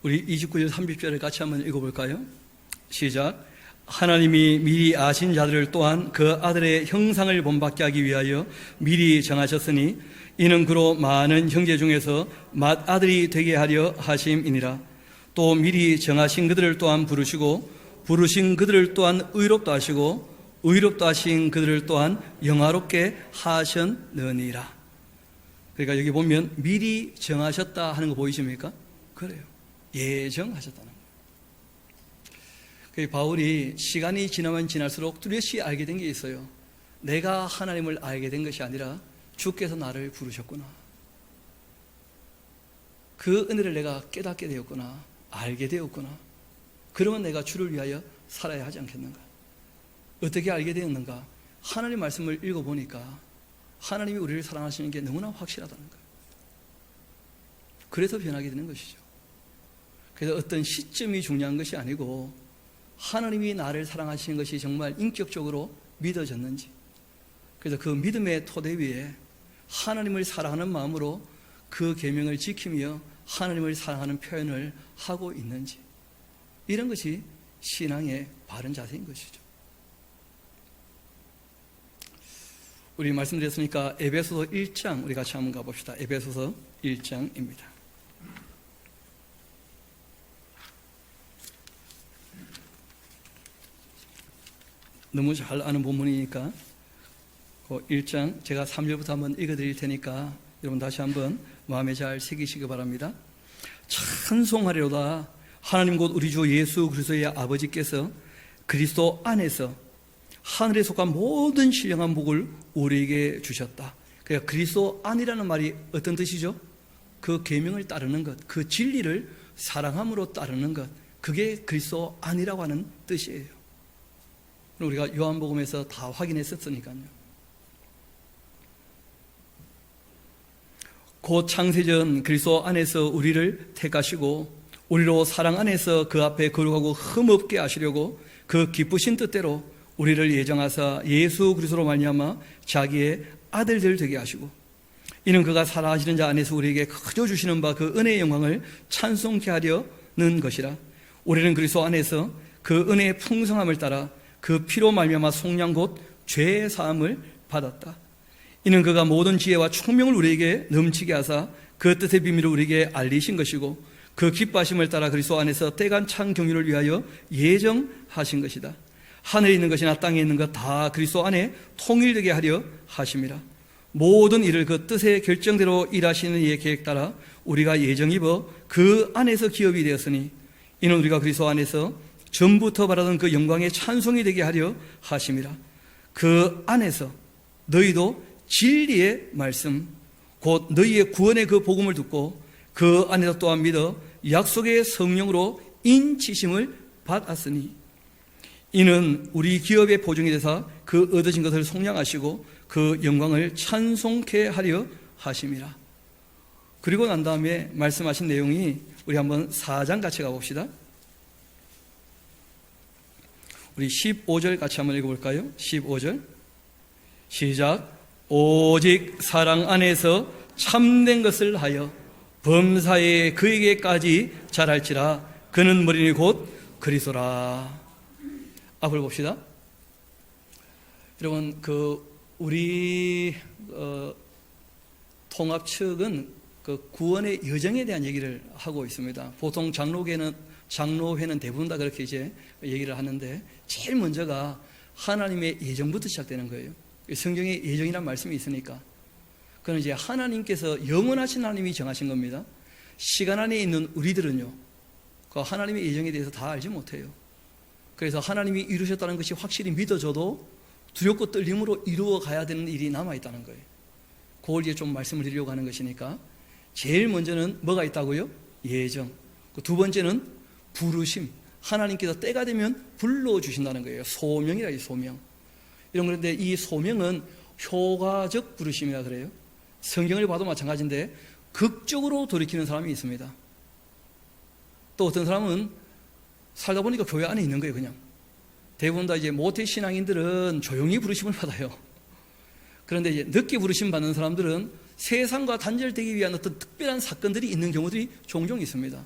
우리 29절 30절을 같이 한번 읽어볼까요? 시작. 하나님이 미리 아신 자들을 또한 그 아들의 형상을 본받게 하기 위하여 미리 정하셨으니 이는 그로 많은 형제 중에서 맏아들이 되게 하려 하심이니라. 또 미리 정하신 그들을 또한 부르시고 부르신 그들을 또한 의롭다 하시고 의롭다 하신 그들을 또한 영화롭게 하셨느니라. 그러니까 여기 보면 미리 정하셨다 하는 거 보이십니까? 그래요. 예정하셨다는 거예요. 바울이 시간이 지나면 지날수록 뚜렷이 알게 된 게 있어요. 내가 하나님을 알게 된 것이 아니라 주께서 나를 부르셨구나. 그 은혜를 내가 깨닫게 되었구나. 알게 되었구나. 그러면 내가 주를 위하여 살아야 하지 않겠는가? 어떻게 알게 되었는가? 하나님 말씀을 읽어보니까 하나님이 우리를 사랑하시는 게 너무나 확실하다는 거예요. 그래서 변하게 되는 것이죠. 그래서 어떤 시점이 중요한 것이 아니고 하나님이 나를 사랑하시는 것이 정말 인격적으로 믿어졌는지, 그래서 그 믿음의 토대 위에 하나님을 사랑하는 마음으로 그 계명을 지키며 하나님을 사랑하는 표현을 하고 있는지, 이런 것이 신앙의 바른 자세인 것이죠. 우리 말씀드렸으니까 에베소서 1장 우리 같이 한번 가봅시다. 에베소서 1장입니다. 너무 잘 아는 본문이니까 그 1장 제가 3절부터 한번 읽어드릴 테니까 여러분 다시 한번 마음에 잘 새기시기 바랍니다. 찬송하리로다. 하나님 곧 우리 주 예수 그리스도의 아버지께서 그리스도 안에서 하늘에 속한 모든 신령한 복을 우리에게 주셨다. 그러니까 그리스도 안이라는 말이 어떤 뜻이죠? 그 계명을 따르는 것, 그 진리를 사랑함으로 따르는 것, 그게 그리스도 안이라고 하는 뜻이에요. 우리가 요한복음에서 다 확인했었으니까요. 곧 창세전 그리스도 안에서 우리를 택하시고 우리로 사랑 안에서 그 앞에 거룩하고 흠없게 하시려고 그 기쁘신 뜻대로 우리를 예정하사 예수 그리스도로 말미암아 자기의 아들들 되게 하시고 이는 그가 살아하시는 자 안에서 우리에게 거저 주시는 바 그 은혜의 영광을 찬송케 하려는 것이라. 우리는 그리스도 안에서 그 은혜의 풍성함을 따라 그 피로 말미암아 속량 곧 죄의 사함을 받았다. 이는 그가 모든 지혜와 총명을 우리에게 넘치게 하사 그 뜻의 비밀을 우리에게 알리신 것이고 그 기뻐하심을 따라 그리스도 안에서 때간 찬 경륜을 위하여 예정하신 것이다. 하늘에 있는 것이나 땅에 있는 것 다 그리스도 안에 통일되게 하려 하심이라. 모든 일을 그 뜻의 결정대로 일하시는 이의 계획 따라 우리가 예정 입어 그 안에서 기업이 되었으니 이는 우리가 그리스도 안에서 전부터 바라던 그 영광의 찬송이 되게 하려 하심이라. 그 안에서 너희도 진리의 말씀 곧 너희의 구원의 그 복음을 듣고 그 안에서 또한 믿어 약속의 성령으로 인치심을 받았으니 이는 우리 기업의 보증이 되사 그 얻으신 것을 속량하시고 그 영광을 찬송케 하려 하심이라. 그리고 난 다음에 말씀하신 내용이 우리 한번 4장 같이 가봅시다. 우리 15절 같이 한번 읽어볼까요? 15절 시작. 오직 사랑 안에서 참된 것을 하여 범사에 그에게까지 자랄지라. 그는 머리니 곧 그리스도라. 앞을 봅시다. 여러분, 우리 통합 측은 구원의 여정에 대한 얘기를 하고 있습니다. 보통 장로회는 대부분 다 그렇게 이제 얘기를 하는데, 제일 먼저가 하나님의 예정부터 시작되는 거예요. 성경에 예정이란 말씀이 있으니까. 그건 이제 하나님께서 영원하신 하나님이 정하신 겁니다. 시간 안에 있는 우리들은요, 그 하나님의 예정에 대해서 다 알지 못해요. 그래서 하나님이 이루셨다는 것이 확실히 믿어져도 두렵고 떨림으로 이루어 가야 되는 일이 남아있다는 거예요. 그걸 이제 좀 말씀을 드리려고 하는 것이니까, 제일 먼저는 뭐가 있다고요? 예정. 두 번째는 부르심. 하나님께서 때가 되면 불러주신다는 거예요. 소명이라, 소명. 그런데 이 소명은 효과적 부르심이라 그래요. 성경을 봐도 마찬가지인데 극적으로 돌이키는 사람이 있습니다. 또 어떤 사람은 살다 보니까 교회 안에 있는 거예요. 그냥 대부분 다 이제 모태 신앙인들은 조용히 부르심을 받아요. 그런데 이제 늦게 부르심 받는 사람들은 세상과 단절되기 위한 어떤 특별한 사건들이 있는 경우들이 종종 있습니다.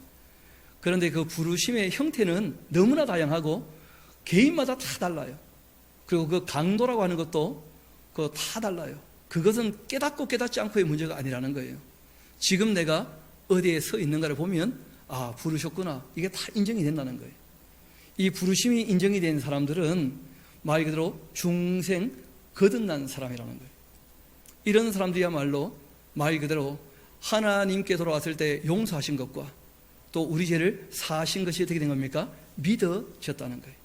그런데 그 부르심의 형태는 너무나 다양하고 개인마다 다 달라요. 그리고 그 강도라고 하는 것도 다 달라요. 그것은 깨닫고 깨닫지 않고의 문제가 아니라는 거예요. 지금 내가 어디에 서 있는가를 보면, 아, 부르셨구나, 이게 다 인정이 된다는 거예요. 이 부르심이 인정이 된 사람들은 말 그대로 중생 거듭난 사람이라는 거예요. 이런 사람들이야말로 말 그대로 하나님께 돌아왔을 때 용서하신 것과 또 우리 죄를 사하신 것이 어떻게 된 겁니까? 믿어졌다는 거예요.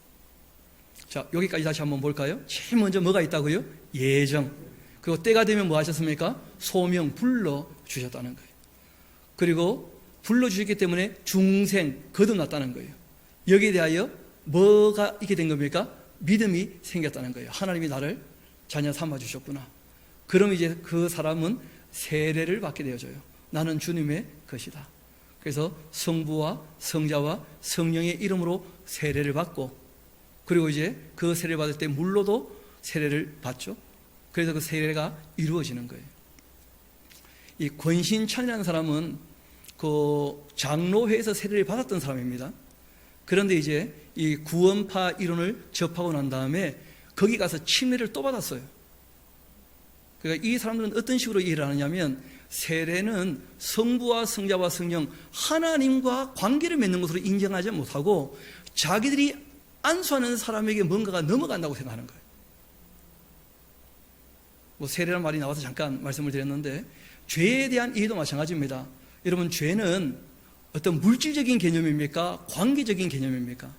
자, 여기까지 다시 한번 볼까요? 제일 먼저 뭐가 있다고요? 예정. 그리고 때가 되면 뭐 하셨습니까? 소명, 불러주셨다는 거예요. 그리고 불러주셨기 때문에 중생, 거듭났다는 거예요. 여기에 대하여 뭐가 있게 된 겁니까? 믿음이 생겼다는 거예요. 하나님이 나를 자녀 삼아주셨구나. 그럼 이제 그 사람은 세례를 받게 되어져요. 나는 주님의 것이다. 그래서 성부와 성자와 성령의 이름으로 세례를 받고, 그리고 이제 그 세례를 받을 때 물로도 세례를 받죠. 그래서 그 세례가 이루어지는 거예요. 이 권신찬이라는 사람은 그 장로회에서 세례를 받았던 사람입니다. 그런데 이제 이 구원파 이론을 접하고 난 다음에 거기 가서 침례를 또 받았어요. 그러니까 이 사람들은 어떤 식으로 이해를 하느냐면, 세례는 성부와 성자와 성령 하나님과 관계를 맺는 것으로 인정하지 못하고 자기들이 안수하는 사람에게 뭔가가 넘어간다고 생각하는 거예요. 뭐 세례라는 말이 나와서 잠깐 말씀을 드렸는데, 죄에 대한 이해도 마찬가지입니다. 여러분, 죄는 어떤 물질적인 개념입니까? 관계적인 개념입니까?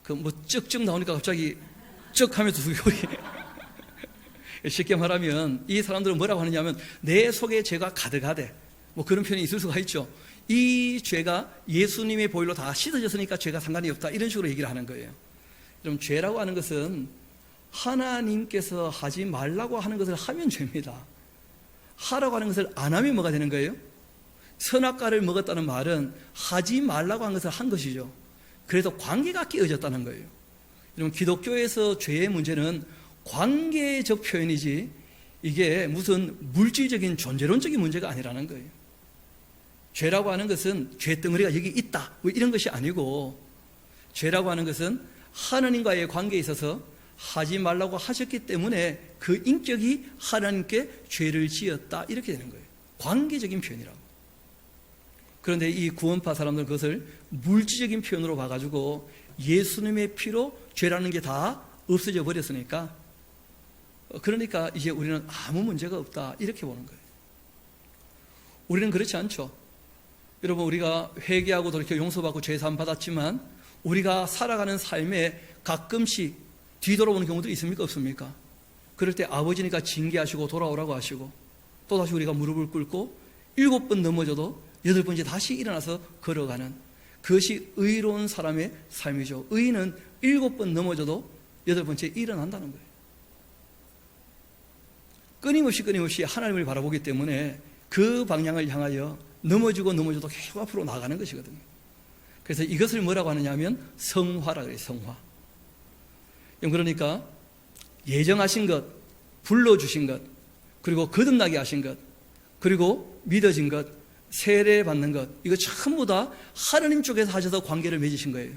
뭐 쩍쩍 나오니까 갑자기 쩍 하면서 우리 쉽게 말하면 이 사람들은 뭐라고 하느냐면, 내 속에 죄가 가득하대, 뭐 그런 표현이 있을 수가 있죠. 이 죄가 예수님의 보혈로 다 씻어졌으니까 죄가 상관이 없다, 이런 식으로 얘기를 하는 거예요. 그럼 죄라고 하는 것은 하나님께서 하지 말라고 하는 것을 하면 죄입니다. 하라고 하는 것을 안 하면 뭐가 되는 거예요? 선악과를 먹었다는 말은 하지 말라고 한 것을 한 것이죠. 그래서 관계가 깨어졌다는 거예요. 여러분, 기독교에서 죄의 문제는 관계적 표현이지 이게 무슨 물질적인 존재론적인 문제가 아니라는 거예요. 죄라고 하는 것은 죄덩어리가 여기 있다, 뭐 이런 것이 아니고, 죄라고 하는 것은 하나님과의 관계에 있어서 하지 말라고 하셨기 때문에 그 인격이 하나님께 죄를 지었다, 이렇게 되는 거예요. 관계적인 표현이라고. 그런데 이 구원파 사람들은 그것을 물질적인 표현으로 봐가지고 예수님의 피로 죄라는 게 다 없어져 버렸으니까, 그러니까 이제 우리는 아무 문제가 없다, 이렇게 보는 거예요. 우리는 그렇지 않죠. 여러분, 우리가 회개하고 돌이켜 용서받고 죄사함 받았지만 우리가 살아가는 삶에 가끔씩 뒤돌아보는 경우도 있습니까? 없습니까? 그럴 때 아버지니까 징계하시고 돌아오라고 하시고, 또다시 우리가 무릎을 꿇고 7번 넘어져도 8번째 다시 일어나서 걸어가는, 그것이 의로운 사람의 삶이죠. 의인은 7번 넘어져도 8번째 일어난다는 거예요. 끊임없이 하나님을 바라보기 때문에 그 방향을 향하여 넘어지고 넘어져도 계속 앞으로 나가는 것이거든요. 그래서 이것을 뭐라고 하느냐 하면 성화라 그래요. 성화. 그러니까 예정하신 것, 불러주신 것, 그리고 거듭나게 하신 것, 그리고 믿어진 것, 세례 받는 것, 이거 전부 다 하느님 쪽에서 하셔서 관계를 맺으신 거예요.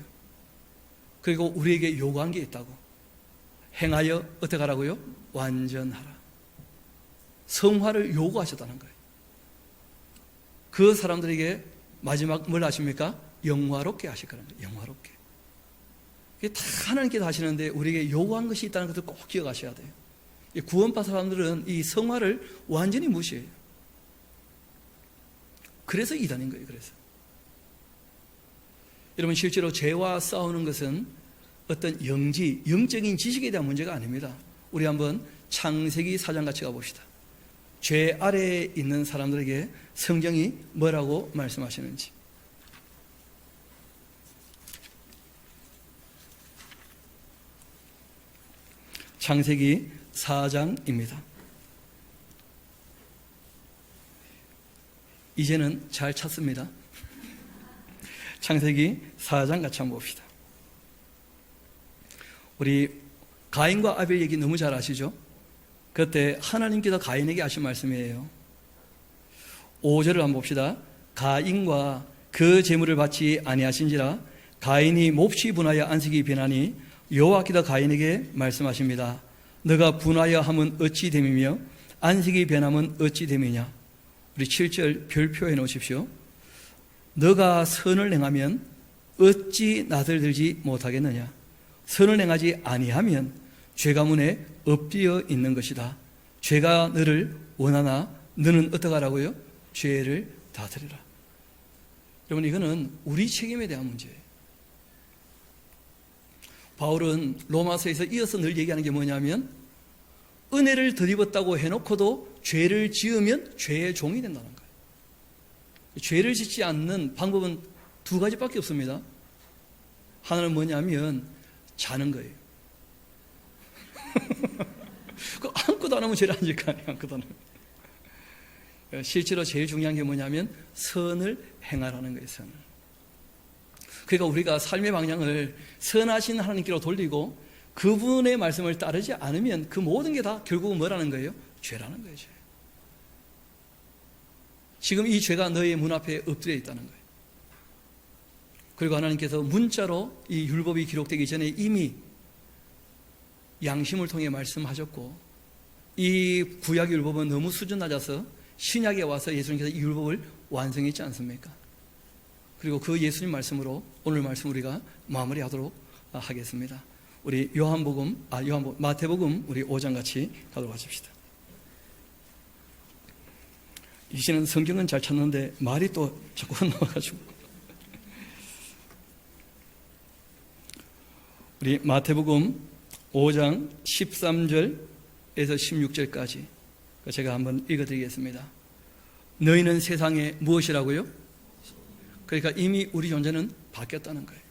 그리고 우리에게 요구한 게 있다고. 행하여 어떻게 하라고요? 완전하라. 성화를 요구하셨다는 거예요. 그 사람들에게 마지막 뭘 하십니까? 영화롭게 하실 거라는 거예요. 영화롭게. 이게 다 하나님께서 하시는데 우리에게 요구한 것이 있다는 것을 꼭 기억하셔야 돼요. 구원받은 사람들은 이 성화를 완전히 무시해요. 그래서 이단인 거예요. 그래서 여러분, 실제로 죄와 싸우는 것은 어떤 영적인 지식에 대한 문제가 아닙니다. 우리 한번 창세기 4장 같이 가봅시다. 죄 아래에 있는 사람들에게 성경이 뭐라고 말씀하시는지. 창세기 4장입니다. 이제는 잘 찾습니다. 창세기 4장 같이 한번 봅시다. 우리 가인과 아벨 얘기 너무 잘 아시죠? 그때 하나님께서 가인에게 하신 말씀이에요. 5절을 한번 봅시다. 가인과 그 제물을 바치 아니하신지라 가인이 몹시 분하여 안식이 변하니 여호와께서 가인에게 말씀하십니다. 너가 분하여 함은 어찌 됨이며 안식이 변함은 어찌 됨이냐. 우리 7절 별표해 놓으십시오. 너가 선을 행하면 어찌 낯을 들지 못하겠느냐. 선을 행하지 아니하면 죄가 문에 엎드려 있는 것이다. 죄가 너를 원하나 너는 어떻게 하라고요? 죄를 다스리라. 여러분, 이거는 우리 책임에 대한 문제예요. 바울은 로마서에서 이어서 늘 얘기하는 게 뭐냐면 은혜를 덧입었다고 해놓고도 죄를 지으면 죄의 종이 된다는 거예요. 죄를 짓지 않는 방법은 두 가지밖에 없습니다. 하나는 뭐냐면 자는 거예요. 그 아무것도 안 하면 죄를 안 질 거 아니에요. 아무것도 안 하면. 실제로 제일 중요한 게 뭐냐면 선을 행하라는 거예요. 선을. 그러니까 우리가 삶의 방향을 선하신 하나님께로 돌리고 그분의 말씀을 따르지 않으면 그 모든 게 다 결국은 뭐라는 거예요? 죄라는 거예요. 죄. 지금 이 죄가 너의 문 앞에 엎드려 있다는 거예요. 그리고 하나님께서 문자로 이 율법이 기록되기 전에 이미 양심을 통해 말씀하셨고, 이 구약 율법은 너무 수준 낮아서 신약에 와서 예수님께서 이 율법을 완성했지 않습니까? 그리고 그 예수님 말씀으로 오늘 말씀 우리가 마무리하도록 하겠습니다. 우리 마태복음 우리 5장 같이 가도록 하십시다. 이제는 성경은 잘 찾는데 말이 또 자꾸 나와가지고 우리 마태복음 5장 13절에서 16절까지 제가 한번 읽어드리겠습니다. 너희는 세상에 무엇이라고요? 그러니까 이미 우리 존재는 바뀌었다는 거예요.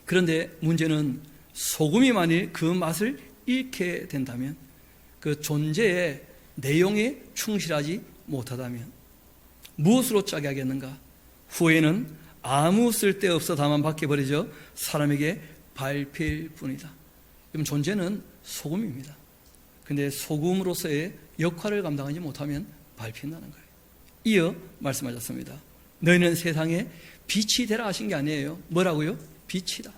그런데 문제는 소금이 만일 그 맛을 잃게 된다면, 그 존재의 내용에 충실하지 못하다면 무엇으로 짜게 하겠는가? 후에는 아무 쓸데없어 다만 밖에버리죠 사람에게 밟힐 뿐이다. 그럼 존재는 소금입니다. 근데 소금으로서의 역할을 감당하지 못하면 밟힌다는 거예요. 이어 말씀하셨습니다. 너희는 세상에 빛이 되라 하신 게 아니에요. 뭐라고요? 빛이다.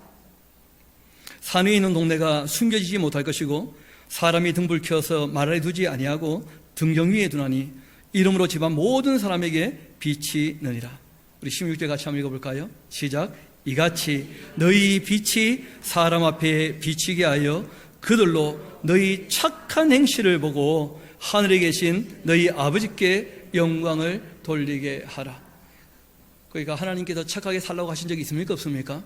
산 위에 있는 동네가 숨겨지지 못할 것이고 사람이 등불 켜서 마라에 두지 아니하고 등경 위에 두나니 이름으로 집안 모든 사람에게 빛이 느니라. 우리 16절 같이 한번 읽어볼까요? 시작. 이같이 너희 빛이 사람 앞에 비치게 하여 그들로 너희 착한 행실을 보고 하늘에 계신 너희 아버지께 영광을 돌리게 하라. 그러니까 하나님께서 착하게 살라고 하신 적이 있습니까? 없습니까?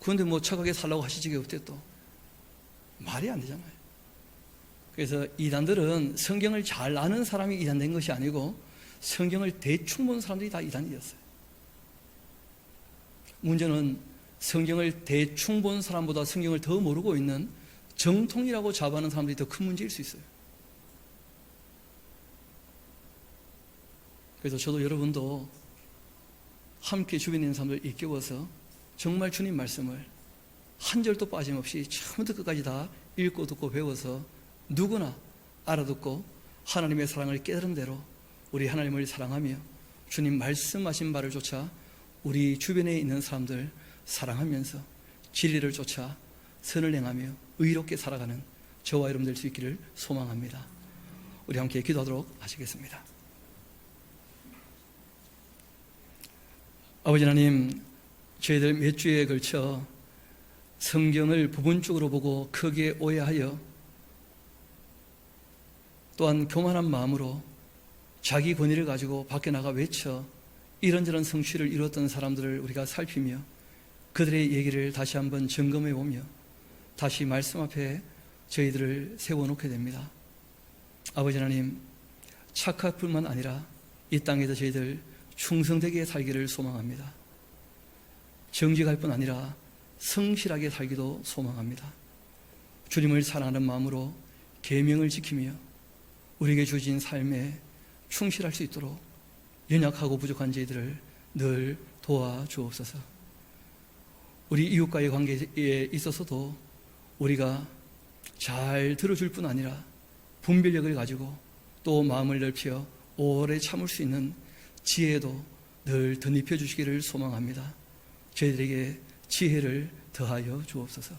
그런데 뭐 착하게 살라고 하신 적이 없대. 또 말이 안 되잖아요. 그래서 이단들은 성경을 잘 아는 사람이 이단된 것이 아니고 성경을 대충 본 사람들이 다 이단이었어요. 문제는 성경을 대충 본 사람보다 성경을 더 모르고 있는 정통이라고 자부하는 사람들이 더 큰 문제일 수 있어요. 그래서 저도 여러분도 함께 주변에 있는 사람들 일깨워서 정말 주님 말씀을 한 절도 빠짐없이 처음부터 끝까지 다 읽고 듣고 배워서 누구나 알아듣고 하나님의 사랑을 깨달은 대로 우리 하나님을 사랑하며 주님 말씀하신 바를 쫓아 우리 주변에 있는 사람들 사랑하면서 진리를 쫓아 선을 행하며 의롭게 살아가는 저와 여러분 될 수 있기를 소망합니다. 우리 함께 기도하도록 하시겠습니다. 아버지 하나님, 저희들 몇 주에 걸쳐 성경을 부분적으로 보고 크게 오해하여 또한 교만한 마음으로 자기 권위를 가지고 밖에 나가 외쳐 이런저런 성취를 이루었던 사람들을 우리가 살피며 그들의 얘기를 다시 한번 점검해 보며 다시 말씀 앞에 저희들을 세워놓게 됩니다. 아버지 하나님, 착할 뿐만 아니라 이 땅에서 저희들 충성되게 살기를 소망합니다. 정직할 뿐 아니라 성실하게 살기도 소망합니다. 주님을 사랑하는 마음으로 계명을 지키며 우리에게 주신 삶에 충실할 수 있도록 연약하고 부족한 저희들을 늘 도와주옵소서. 우리 이웃과의 관계에 있어서도 우리가 잘 들어줄 뿐 아니라 분별력을 가지고 또 마음을 넓혀 오래 참을 수 있는 지혜도 늘 덧입혀 주시기를 소망합니다. 저희들에게 지혜를 더하여 주옵소서.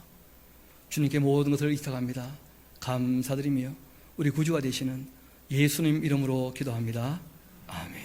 주님께 모든 것을 의탁합니다. 감사드리며 우리 구주가 되시는 예수님 이름으로 기도합니다. 아멘.